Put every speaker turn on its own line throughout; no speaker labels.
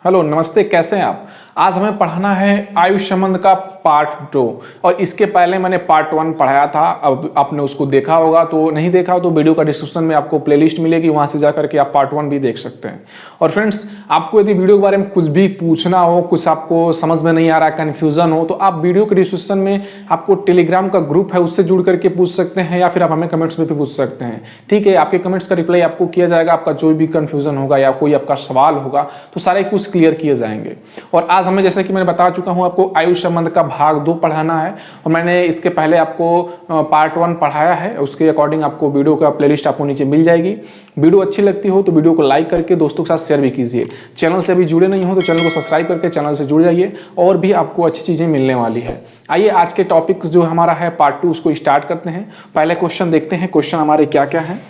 Hello नमस्ते, कैसे हैं आप। आज हमें पढ़ाना है आयुष संबंध का पार्ट 2 और इसके पहले मैंने पार्ट 1 पढ़ाया था। अब आपने उसको देखा होगा, तो नहीं देखा हो तो वीडियो का डिस्क्रिप्शन में आपको प्लेलिस्ट मिलेगी, वहां से जाकर के आप पार्ट 1 भी देख सकते हैं। और फ्रेंड्स, आपको यदि वीडियो के बारे में कुछ भी पूछना हो, कुछ आपको समझ में नहीं आ रहा, कन्फ्यूजन हो, तो आप वीडियो के डिस्क्रिप्शन में आपको टेलीग्राम का ग्रुप है, उससे जुड़ करके पूछ सकते हैं, या फिर आप हमें कमेंट्स में भी पूछ सकते हैं। ठीक है, आपके कमेंट्स का रिप्लाई आपको किया जाएगा। आपका जो भी कन्फ्यूजन होगा या कोई आपका सवाल होगा तो सारे कुछ क्लियर किए जाएंगे। और आज हमें, जैसे कि मैंने बता चुका हूं, आपको आयुष संबंध का भाग 2 पढ़ाना है। और मैंने इसके पहले आपको पार्ट 1 पढ़ाया है, उसके अकॉर्डिंग आपको वीडियो का प्लेलिस्ट आपको नीचे मिल जाएगी। वीडियो अच्छी लगती हो तो वीडियो को लाइक करके दोस्तों के साथ शेयर भी कीजिए। चैनल से अभी जुड़े नहीं हो तो चैनल को सब्सक्राइब करके चैनल से जुड़ जाइए, और भी आपको अच्छी चीज़ें मिलने वाली है। आइए आज के टॉपिक्स जो हमारा है पार्ट 2, उसको स्टार्ट करते हैं। पहले क्वेश्चन देखते हैं, क्वेश्चन हमारे क्या क्या हैं।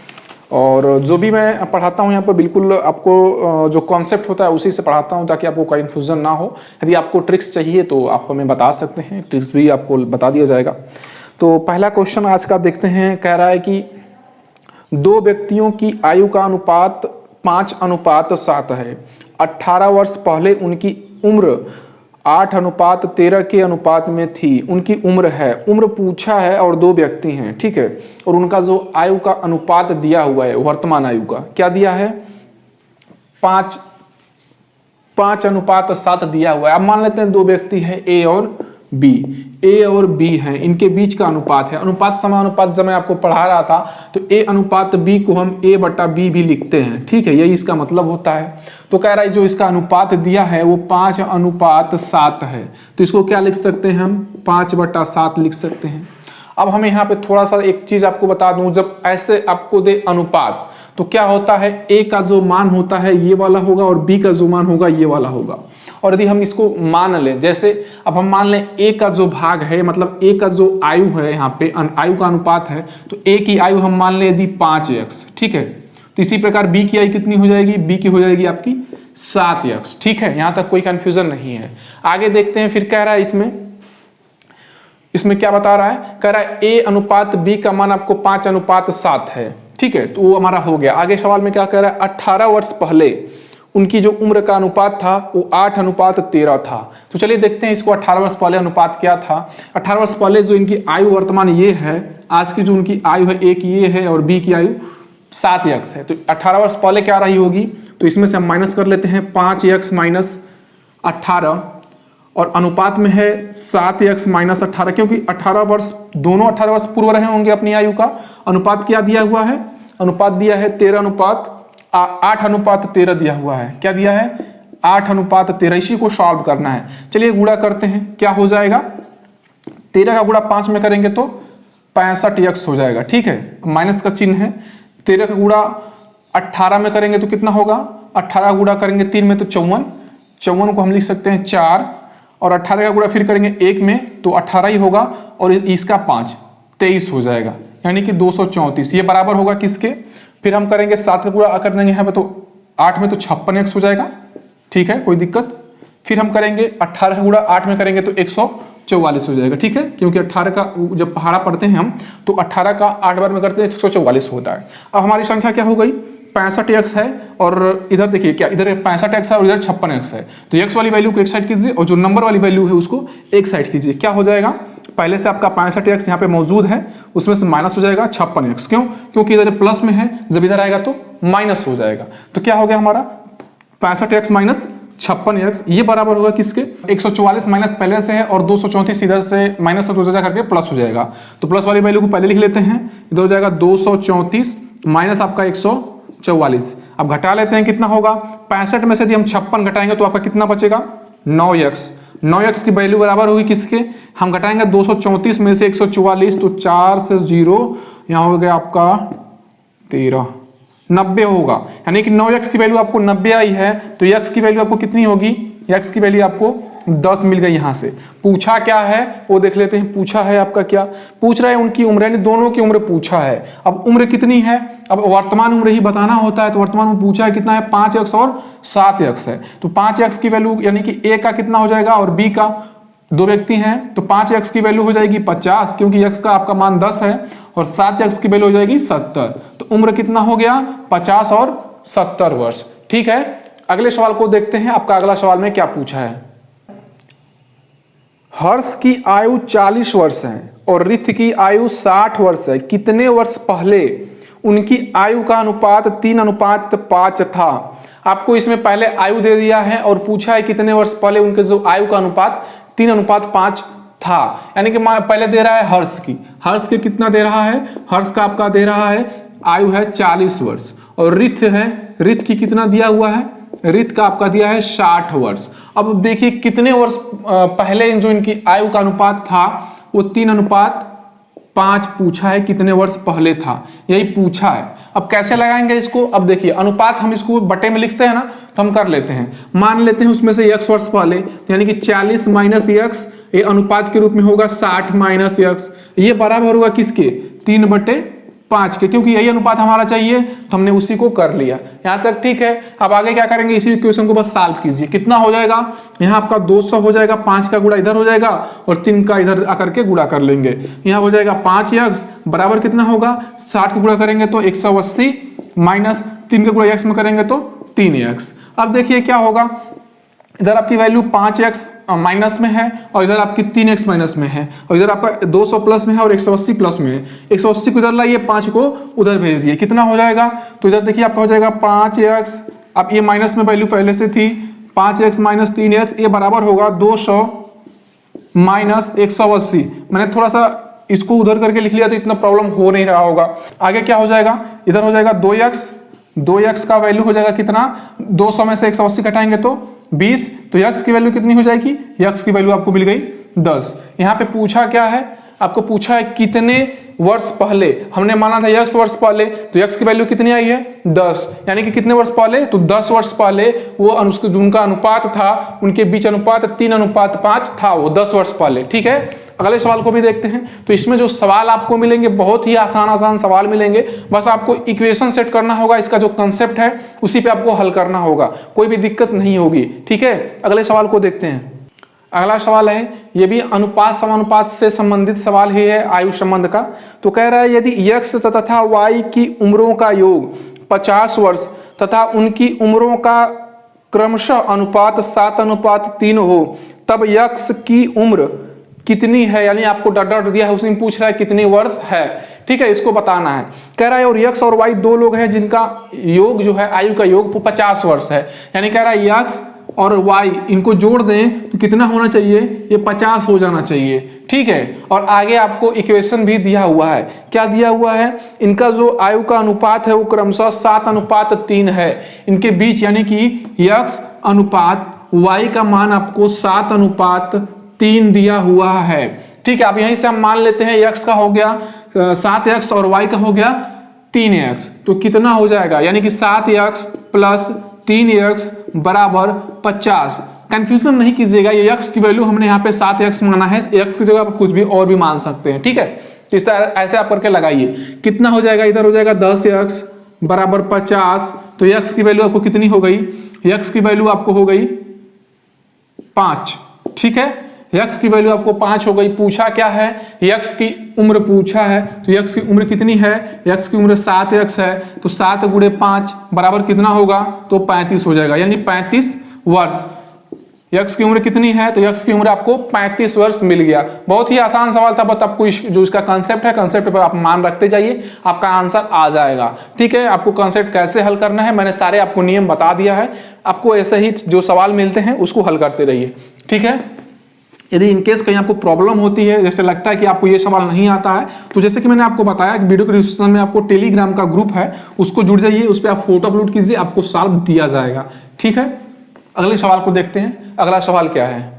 और जो भी मैं पढ़ाता हूँ यहाँ पर बिल्कुल आपको जो कॉन्सेप्ट होता है उसी से पढ़ाता हूँ, ताकि आपको कन्फ्यूजन ना हो। यदि आपको ट्रिक्स चाहिए तो आप हमें बता सकते हैं, ट्रिक्स भी आपको बता दिया जाएगा। तो पहला क्वेश्चन आज का देखते हैं। कह रहा है कि 2 व्यक्तियों की आयु का अनुपात 5:7 है। 18 वर्ष पहले उनकी उम्र 8:13 के अनुपात में थी। उनकी उम्र है, उम्र पूछा है और 2 व्यक्ति हैं, ठीक है। और उनका जो आयु का अनुपात दिया हुआ है, वर्तमान आयु का क्या दिया है, 5:7 दिया हुआ है। अब मान लेते हैं 2 व्यक्ति हैं, ए और बी हैं, इनके बीच का अनुपात है। अनुपात समानुपात जब मैं आपको पढ़ा रहा था तो ए अनुपात बी को हम A/B भी लिखते हैं, ठीक है, यही इसका मतलब होता है। तो कह रहा है जो इसका अनुपात दिया है वो 5:7 है, तो इसको क्या लिख सकते हैं हम, 5/7 लिख सकते हैं। अब हमें यहाँ पे थोड़ा सा एक चीज आपको बता दूं, जब ऐसे आपको दे अनुपात तो क्या होता है, ए का जो मान होता है ये वाला होगा और बी का जो मान होगा ये वाला होगा। और यदि हम इसको मान लें, जैसे अब हम मान लें ए का जो भाग है, मतलब ए का जो आयु है, यहाँ पे आयु का अनुपात है, तो ए की आयु हम मान लें यदि 5x, ठीक है। तो इसी प्रकार बी की आयु कितनी हो जाएगी, बी की हो जाएगी आपकी 7x, ठीक है। यहाँ तक कोई कंफ्यूजन नहीं है। आगे देखते हैं, फिर कह रहा है इसमें क्या बता रहा है, कह रहा है ए अनुपात बी का मान आपको 5:7 है, ठीक है। तो वो हमारा हो गया। आगे सवाल में क्या कह रहा है, 18 वर्ष पहले उनकी जो उम्र का अनुपात था वो 8:13 था। तो चलिए देखते हैं इसको, 18 वर्ष पहले अनुपात क्या था। 18 वर्ष पहले जो इनकी आयु वर्तमान ये है, आज की जो उनकी आयु है, ए की ये है और बी की आयु 7x है। तो 18 वर्ष पहले क्या रही होगी, तो इसमें से हम माइनस कर लेते हैं, 5x - 18 और अनुपात में है 7x - 18, क्योंकि 18 वर्ष दोनों 18 वर्ष पूर्व रहे होंगे अपनी आयु का। अनुपात क्या दिया हुआ है, अनुपात दिया है 8:13 दिया हुआ है। क्या दिया है, 8:13। इसी को सॉल्व करना है। चलिए गुणा करते हैं, क्या हो जाएगा, 13 का गुणा 5 में करेंगे तो 65x हो जाएगा, ठीक है। माइनस का चिन्ह है। 13 का गुणा 18 में करेंगे तो कितना होगा, 18 गुणा करेंगे 3 में तो 54 को हम लिख सकते हैं 4, और 18 का गुणा फिर करेंगे 1 में तो 18 ही होगा, और इसका 5 23 हो जाएगा, यानी कि 234। ये बराबर होगा किसके, फिर हम करेंगे 7 का गुणा कर देंगे यहाँ पे तो 8 में तो 56x हो जाएगा, ठीक है, कोई दिक्कत। फिर हम करेंगे 18 का गुणा 8 में करेंगे तो 144 हो जाएगा, ठीक है, क्योंकि 18 का जब पहाड़ा पढ़ते हैं हम तो 18 का 8 बार में करते हैं 144 होता है। अब हमारी संख्या क्या हो गई, 65x है, और इधर देखिए क्या, इधर 65x है और इधर 56x है। तो x वाली वैल्यू को एक साइड कीजिए और जो नंबर वाली वैल्यू है उसको एक साइड कीजिए। क्या हो जाएगा, पहले से आपका 65x यहाँ पे मौजूद है, उसमें से माइनस हो जाएगा 56x। क्यों, क्योंकि इधर प्लस में है, जब इधर आएगा तो माइनस हो जाएगा। तो क्या हो गया हमारा 65x - 56x, ये बराबर होगा किसके, 144 माइनस पहले से है और 234 इधर से माइनस हो जाएगा करके प्लस हो जाएगा। तो प्लस वाली वैल्यू को पहले लिख लेते हैं, इधर हो जाएगा 234 माइनस आपका 144। अब घटा लेते हैं, कितना होगा, 65 में से यदि हम 56 घटाएंगे तो आपका कितना बचेगा, 9x की वैल्यू बराबर होगी किसके, हम घटाएंगे 234 में से 144 तो 4 से 0 यहाँ हो गया आपका 13, 90 होगा। यानी कि 9x की वैल्यू आपको 90 आई है, तो x की वैल्यू आपको कितनी होगी, x की वैल्यू आपको 10 मिल गई। यहाँ से पूछा क्या है वो देख लेते हैं। पूछा है आपका क्या पूछ रहा है, उनकी उम्र, यानी दोनों की उम्र पूछा है। अब उम्र कितनी है, अब वर्तमान उम्र ही बताना होता है, तो वर्तमान में पूछा है कितना है, 5x और 7x है। तो 5x की वैल्यू यानी कि a का कितना हो जाएगा और b का, 2 व्यक्ति हैं तो 5x की वैल्यू हो जाएगी 50, क्योंकि x का आपका मान 10 है, और 7x की वैल्यू हो जाएगी 70। तो उम्र कितना हो गया, 50 और 70 वर्ष, ठीक है। अगले सवाल को देखते हैं। आपका अगला सवाल में क्या पूछा है। हर्ष की आयु 40 वर्ष है और रिथ की आयु 60 वर्ष है। कितने वर्ष पहले उनकी आयु का अनुपात 3:5 था। आपको इसमें पहले आयु दे दिया है और पूछा है कितने वर्ष पहले उनके जो आयु का अनुपात 3:5 था। यानी कि पहले दे रहा है हर्ष के कितना दे रहा है, हर्ष का आपका दे रहा है आयु है 40 वर्ष और रिथ की कितना दिया हुआ है, रिथ का आपका दिया है 60 वर्ष। अब देखिए कितने वर्ष पहले जो इनकी आयु का अनुपात था वो 3:5 पूछा है, कितने वर्ष पहले था यही पूछा है। अब कैसे लगाएंगे इसको, अब देखिए अनुपात हम इसको बटे में लिखते हैं ना, तो हम कर लेते हैं, मान लेते हैं उसमें से x वर्ष पहले, यानी कि 40 माइनस x, ये अनुपात के रूप में होगा 60 माइनस x, ये बराबर होगा किसके 3/5 के, क्योंकि यही अनुपात हमारा चाहिए तो हमने उसी को कर लिया। यहाँ तक ठीक है। अब आगे क्या करेंगे, इसी इक्वेशन को बस सॉल्व कीजिए। कितना हो जाएगा, यहाँ आपका 200 हो जाएगा, 5 का गुणा इधर हो जाएगा और 3 का इधर आकर के गुणा कर लेंगे। यहाँ हो जाएगा 5x बराबर कितना होगा, 60 का गुणा करेंगे तो 180 माइनस 3 का गुणा x में करेंगे तो 3x। अब देखिए क्या होगा, इधर आपकी वैल्यू 5x माइनस में है और इधर आपकी 3x माइनस में है और इधर आपका 200 प्लस में है और 180 प्लस में है। 180 को इधर लाइए, 5 को उधर भेज दिए, कितना हो जाएगा, तो इधर देखिए आपका हो जाएगा 5x, अब ये माइनस में वैल्यू पहले से थी 5x माइनस 3x, ये बराबर होगा 200 माइनस 180। मैंने थोड़ा सा इसको उधर करके लिख लिया तो इतना प्रॉब्लम हो नहीं रहा होगा। आगे क्या हो जाएगा, इधर हो जाएगा 2x का वैल्यू हो जाएगा कितना, 200 में से 180 घटाएंगे तो 20, तो x की वैल्यू कितनी हो जाएगी, x की वैल्यू आपको मिल गई 10। यहाँ पे पूछा क्या है, आपको पूछा है कितने वर्ष पहले, हमने माना था x वर्ष पहले, तो x की वैल्यू कितनी आई है 10, यानी कि कितने वर्ष पहले, तो 10 वर्ष पहले वो जो उनका अनुपात था, उनके बीच अनुपात 3:5 था, वो 10 वर्ष पहले। ठीक है, अगले सवाल को भी देखते हैं। तो इसमें जो सवाल आपको मिलेंगे बहुत ही आसान सवाल मिलेंगे, बस आपको इक्वेशन सेट करना होगा, इसका जो कंसेप्ट है उसी पे आपको हल करना होगा, कोई भी दिक्कत नहीं होगी। ठीक है, अगले सवाल को देखते हैं। अगला सवाल है, ये भी अनुपात समानुपात से संबंधित सवाल ही है, आयु संबंध का। तो कह रहा है यदि x तथा y की उम्रों का योग 50 वर्ष तथा उनकी उम्रों का क्रमशः अनुपात 7:3 हो, तब x की उम्र कितनी है, यानी आपको डॉट डॉट दिया है, उसमें पूछ रहा है कितनी वर्ष है। ठीक है, इसको बताना है। कह रहा है और x और y दो लोग हैं जिनका योग जो है आयु का योग 50 वर्ष है, यानी कह रहा है x और y इनको जोड़ दें तो कितना होना चाहिए, ये 50 हो जाना चाहिए। ठीक है, और आगे आपको इक्वेशन भी दिया हुआ है, क्या दिया हुआ है, इनका जो आयु का अनुपात है वो क्रमशः 7:3 है इनके बीच, यानी कि x अनुपात y का मान आपको 7:3 दिया हुआ है। ठीक है, अब यहीं से हम मान लेते हैं x का हो गया 7x और y का हो गया 3x, तो कितना हो जाएगा, यानी कि 7x प्लस 3x बराबर 50। कंफ्यूजन नहीं कीजिएगा, ये x की वैल्यू हमने यहाँ पे 7x माना है, x की जगह आप कुछ भी और भी मान सकते हैं। ठीक है, तो इस तरह ऐसे आप करके लगाइए, कितना हो जाएगा, इधर हो जाएगा 10x बराबर 50, तो x की वैल्यू आपको कितनी हो गई, x की वैल्यू आपको हो गई 5। ठीक है, x की वैल्यू आपको 5 हो गई। पूछा क्या है, x की उम्र पूछा है, तो x की उम्र कितनी है, x की उम्र 7x है, तो 7 गुणे 5 बराबर कितना होगा, तो 35 हो जाएगा, यानी 35 वर्ष। x की उम्र कितनी है, तो x की उम्र आपको 35 वर्ष मिल गया। बहुत ही आसान सवाल था, बट आपको जो इसका कंसेप्ट है, कंसेप्ट पर आप मान रखते जाइए, आपका आंसर आ जाएगा। ठीक है, आपको कंसेप्ट कैसे हल करना है मैंने सारे आपको नियम बता दिया है, आपको ऐसे ही जो सवाल मिलते हैं उसको हल करते रहिए। ठीक है, यदि इनकेस कहीं आपको प्रॉब्लम होती है, जैसे लगता है कि आपको ये सवाल नहीं आता है, तो जैसे कि मैंने आपको बताया कि वीडियो के डिस्क्रिप्शन में आपको टेलीग्राम का ग्रुप है, उसको जुड़ जाइए, उस पर आप फोटो अपलोड कीजिए, आपको सॉल्व दिया जाएगा। ठीक है, अगले सवाल को देखते हैं। अगला सवाल क्या है,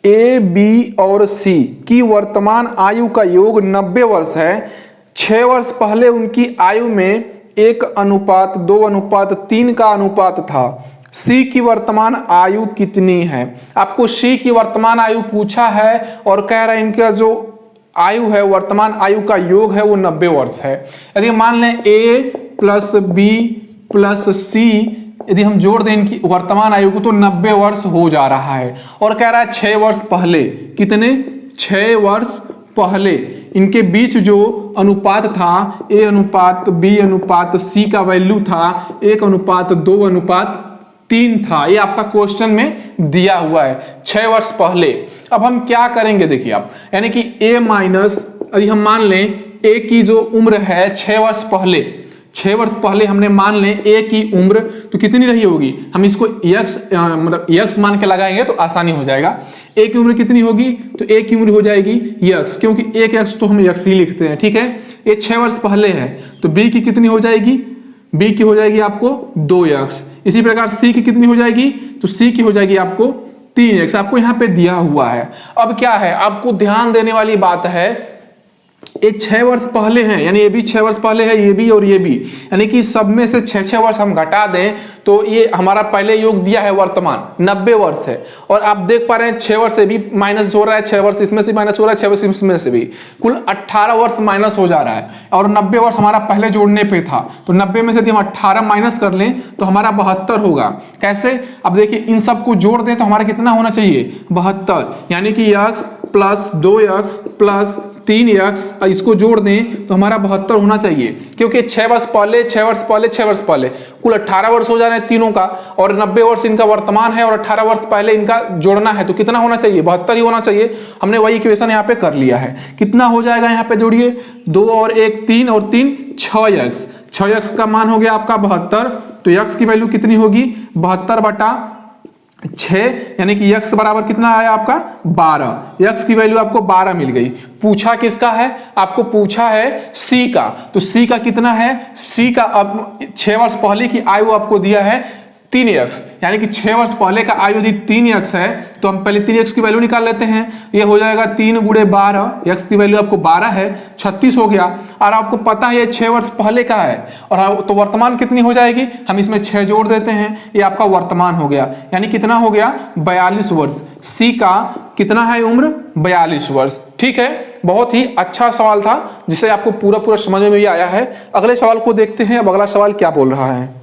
ए, बी और सी की वर्तमान आयु का योग 90 वर्ष है। 6 वर्ष पहले उनकी आयु में 1:2:3 का अनुपात था। सी की वर्तमान आयु कितनी है, आपको सी की वर्तमान आयु पूछा है और कह रहा है इनका जो आयु है, वर्तमान आयु का योग है वो 90 वर्ष है। यदि मान लें ए प्लस बी प्लस सी, यदि हम जोड़ दें इनकी वर्तमान आयु को तो 90 वर्ष हो जा रहा है, और कह रहा है 6 वर्ष पहले, कितने, 6 वर्ष पहले इनके बीच जो अनुपात था, ए अनुपात बी अनुपात सी का वैल्यू था 1:2:3 3 था, ये आपका क्वेश्चन में दिया हुआ है 6 वर्ष पहले। अब हम क्या करेंगे देखिए आप, यानी कि a माइनस, अभी हम मान लें a की जो उम्र है 6 वर्ष पहले, 6 वर्ष पहले हमने मान लें a की उम्र तो कितनी रही होगी, हम इसको x मतलब x मान के लगाएंगे तो आसानी हो जाएगा। a की उम्र कितनी होगी, तो a की उम्र हो जाएगी x, क्योंकि एक x तो हम x ही लिखते हैं, ठीक है। ये 6 वर्ष पहले है तो b की कितनी हो जाएगी, b की हो जाएगी आपको 2x। इसी प्रकार c की कितनी हो जाएगी, तो c की हो जाएगी आपको 3x, आपको यहाँ पे दिया हुआ है। अब क्या है, आपको ध्यान देने वाली बात है, ये 6 वर्ष पहले हैं, यानी ये भी 6 वर्ष पहले है, ये भी और ये भी, यानी कि सब में से 6-6 वर्ष हम घटा दें तो ये हमारा पहले योग दिया है वर्तमान 90 वर्ष है। और आप देख पा रहे हैं 6 वर्ष से भी माइनस हो रहा है, 6 वर्ष इसमें से माइनस हो रहा है, 6 वर्ष इसमें से भी, कुल 18 वर्ष माइनस हो जा रहा है। और 90 वर्ष हमारा पहले जोड़ने पे था, तो 90 में से यदि हम 18 माइनस कर लें तो हमारा 72 होगा। कैसे, अब देखिए इन सबको जोड़ दें तो हमारा कितना होना चाहिए, 72, यानी कि x plus 2x plus 3x, इसको जोड़ दें तो हमारा 72 होना चाहिए, क्योंकि 6 वर्ष पहले 6 वर्ष पहले 6 वर्ष पहले कुल 18 वर्ष हो जा रहे हैं तीनों का, और 90 वर्ष इनका वर्तमान है और 18 वर्ष पहले इनका जोड़ना है, तो कितना होना चाहिए, 72 ही होना चाहिए। हमने वही इक्वेशन यहाँ पे कर लिया है। कितना हो जाएगा यहाँ पे जोड़िए, 2 और 1 3 और 3 6x, 6x का मान हो गया आपका 72, तो x की वैल्यू कितनी होगी 72/6, यानी कि x बराबर कितना आया आपका 12, x की वैल्यू आपको 12 मिल गई। पूछा किसका है, आपको पूछा है c का, तो c का कितना है, c का अब 6 वर्ष पहले की आयु आपको दिया है 3x, यानी कि 6 वर्ष पहले का आयु यदि 3x है तो हम पहले 3x की वैल्यू निकाल लेते हैं। ये हो जाएगा 3 × 12, x की वैल्यू आपको 12 है, 36 हो गया। और आपको पता है ये 6 वर्ष पहले का है, और तो वर्तमान कितनी हो जाएगी, हम इसमें 6 जोड़ देते हैं, ये आपका वर्तमान हो गया, यानी कितना हो गया 42 वर्ष। c का कितना है उम्र, 42 वर्ष। ठीक है, बहुत ही अच्छा सवाल था जिसे आपको पूरा समझ में भी आया है। अगले सवाल को देखते हैं। अब अगला सवाल क्या बोल रहा है,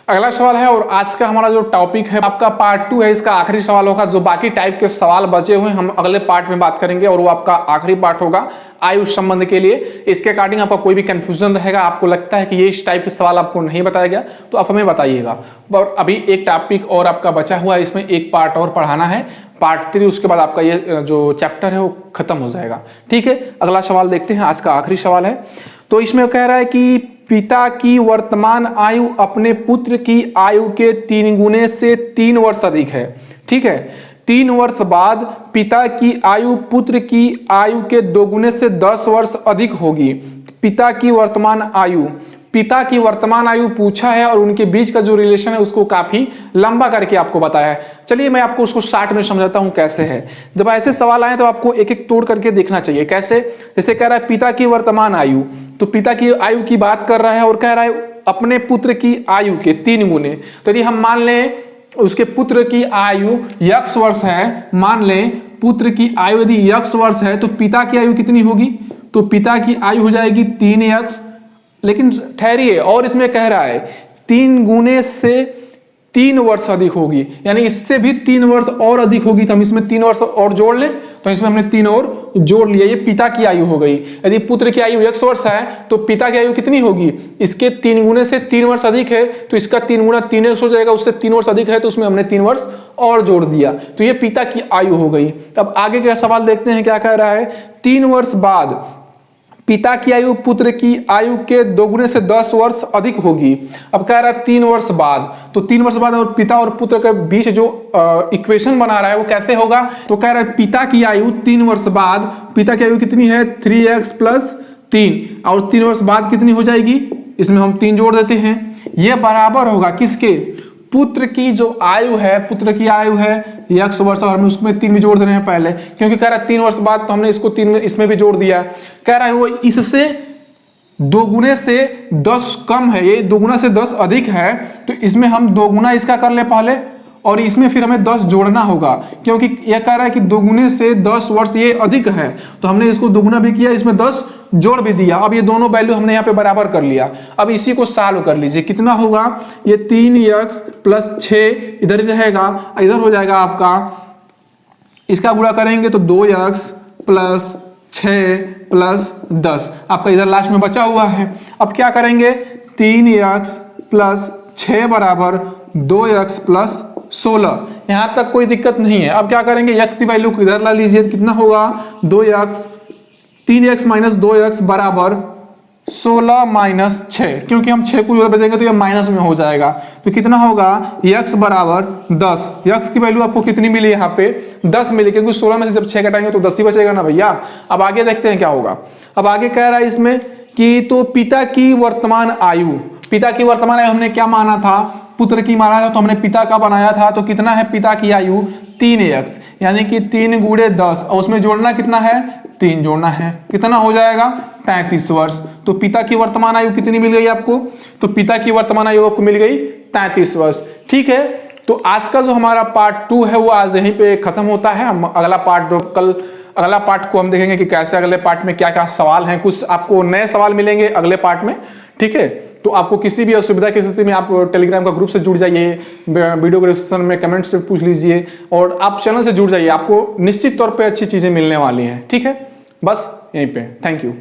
अगला सवाल है, और आज का हमारा जो टॉपिक है आपका पार्ट 2 है, इसका आखिरी सवाल होगा। जो बाकी टाइप के सवाल बचे हुए हम अगले पार्ट में बात करेंगे, और वो आपका आखिरी पार्ट होगा आयु संबंध के लिए। इसके अकॉर्डिंग आपका कोई भी कंफ्यूजन रहेगा, आपको लगता है कि ये इस टाइप के सवाल आपको नहीं बताया गया, तो आप हमें बताइएगा। और अभी एक टॉपिक और आपका बचा हुआ है, इसमें एक पार्ट और पढ़ाना है, पार्ट 3, उसके बाद आपका ये जो चैप्टर है वो खत्म हो जाएगा। ठीक है, अगला सवाल देखते हैं, आज का आखिरी सवाल है। तो इसमें कह रहा है कि पिता की वर्तमान आयु अपने पुत्र की आयु के 3 गुने से 3 वर्ष अधिक है। ठीक है, 3 वर्ष बाद पिता की आयु पुत्र की आयु के 2 गुने से 10 वर्ष अधिक होगी। पिता की वर्तमान आयु, पिता की वर्तमान आयु पूछा है, और उनके बीच का जो रिलेशन है उसको काफी लंबा करके आपको बताया है। चलिए मैं आपको उसको शॉर्ट में समझाता हूं कैसे है। जब ऐसे सवाल आए तो आपको एक एक तोड़ करके देखना चाहिए। कैसे, जैसे कह रहा है पिता की वर्तमान आयु, तो पिता की आयु की बात कर रहा है और कह रहा है अपने पुत्र की आयु के 3 गुने। तो यदि हम मान लें उसके पुत्र की आयु x वर्ष है, मान लें पुत्र की आयु यदि x वर्ष है तो पिता की आयु कितनी होगी, तो पिता की आयु हो जाएगी 3x। लेकिन ठहरिए, और इसमें कह रहा है 3 गुने से 3 वर्ष अधिक होगी, यानी इससे भी 3 वर्ष और अधिक होगी, तो हम इसमें 3 वर्ष और जोड़ लें, तो इसमें हमने 3 और जोड़ लिया। ये पिता की आयु हो गई। यदि पुत्र की आयु x वर्ष है तो पिता की आयु कितनी होगी, इसके 3 गुने से 3 वर्ष अधिक है, तो इसका 3 गुना 3x हो जाएगा, उससे 3 वर्ष अधिक है तो उसमें हमने 3 वर्ष और जोड़ दिया, तो ये पिता की आयु हो गई। अब आगे का सवाल देखते हैं, क्या कह रहा है, 3 वर्ष बाद पिता की आयु पुत्र की आयु के 2 गुने से 10 वर्ष अधिक होगी। अब कह रहा है 3 वर्ष बाद, तो 3 वर्ष बाद और पिता और पुत्र के बीच जो इक्वेशन बना रहा है वो कैसे होगा, तो कह रहा है पिता की आयु 3 वर्ष बाद, पिता की आयु कितनी है 3x + 3, और 3 वर्ष बाद कितनी हो जाएगी, इसमें हम 3 जोड़ देते हैं, ये बराबर होगा किसके, पुत्र की जो आयु है, पुत्र की आयु है x वर्ष, और हम उसमें 3 भी जोड़ दे रहे हैं पहले, क्योंकि कह रहा है 3 वर्ष बाद, तो हमने इसको 3 में इसमें भी जोड़ दिया। कह रहा है वो इससे 2 गुने से 10 कम है, ये 2 गुना से 10 अधिक है, तो इसमें हम 2 गुना इसका कर ले पहले, और इसमें फिर हमें 10 जोड़ना होगा, क्योंकि यह कह रहा है कि 2 गुने से 10 वर्ष ये अधिक है, तो हमने इसको 2 गुना भी किया, इसमें 10 जोड़ भी दिया। अब ये दोनों वैल्यू हमने यहाँ पे बराबर कर लिया। अब इसी को सॉल्व कर लीजिए, कितना होगा, ये 3x + 6 इधर ही रहेगा, इधर हो जाएगा आपका, इसका गुणा करेंगे तो 2x + 6 + 10, आपका इधर लास्ट में बचा हुआ है। अब क्या करेंगे, 3x + 6 बराबर 2x प्लस 16। यहां तक कोई दिक्कत नहीं है। अब क्या करेंगे, x की वैल्यू इधर ला लीजिए, कितना होगा 2x 3x माइनस 2x बराबर 16 माइनस 6, क्योंकि हम 6 को उधर भेजेंगे तो ये माइनस में हो जाएगा, तो कितना होगा x बराबर 10। x की वैल्यू आपको कितनी मिली यहाँ पे 10 मिली, क्योंकि 16 में से जब 6 घटाएंगे तो 10 ही बचेगा ना भैया। अब आगे देखते हैं क्या होगा। अब आगे कह रहा है इसमें कि तो पिता की वर्तमान आयु, पिता की वर्तमान आयु हमने क्या माना था, पुत्र की माना था, तो हमने पिता का बनाया था, तो कितना है पिता की आयु 3x, यानी कि 3 गुणे 10, और उसमें जोड़ना कितना है 3 जोड़ना है, कितना हो जाएगा 33 वर्ष। तो पिता की वर्तमान आयु कितनी मिल गई आपको, तो पिता की वर्तमान आयु आपको मिल गई 33 वर्ष। ठीक है, तो आज का जो हमारा पार्ट 2 है वो आज यहीं पे खत्म होता है। हम अगला पार्ट कल अगला पार्ट को हम देखेंगे कि कैसे अगले पार्ट में क्या क्या सवाल हैं, कुछ आपको नए सवाल मिलेंगे अगले पार्ट में। ठीक है, तो आपको किसी भी असुविधा की स्थिति में आप टेलीग्राम का ग्रुप से जुड़ जाइए, वीडियो के डिस्क्रिप्शन में कमेंट से पूछ लीजिए, और आप चैनल से जुड़ जाइए, आपको निश्चित तौर पे अच्छी चीजें मिलने वाली हैं। ठीक है, बस यहीं पे, थैंक यू।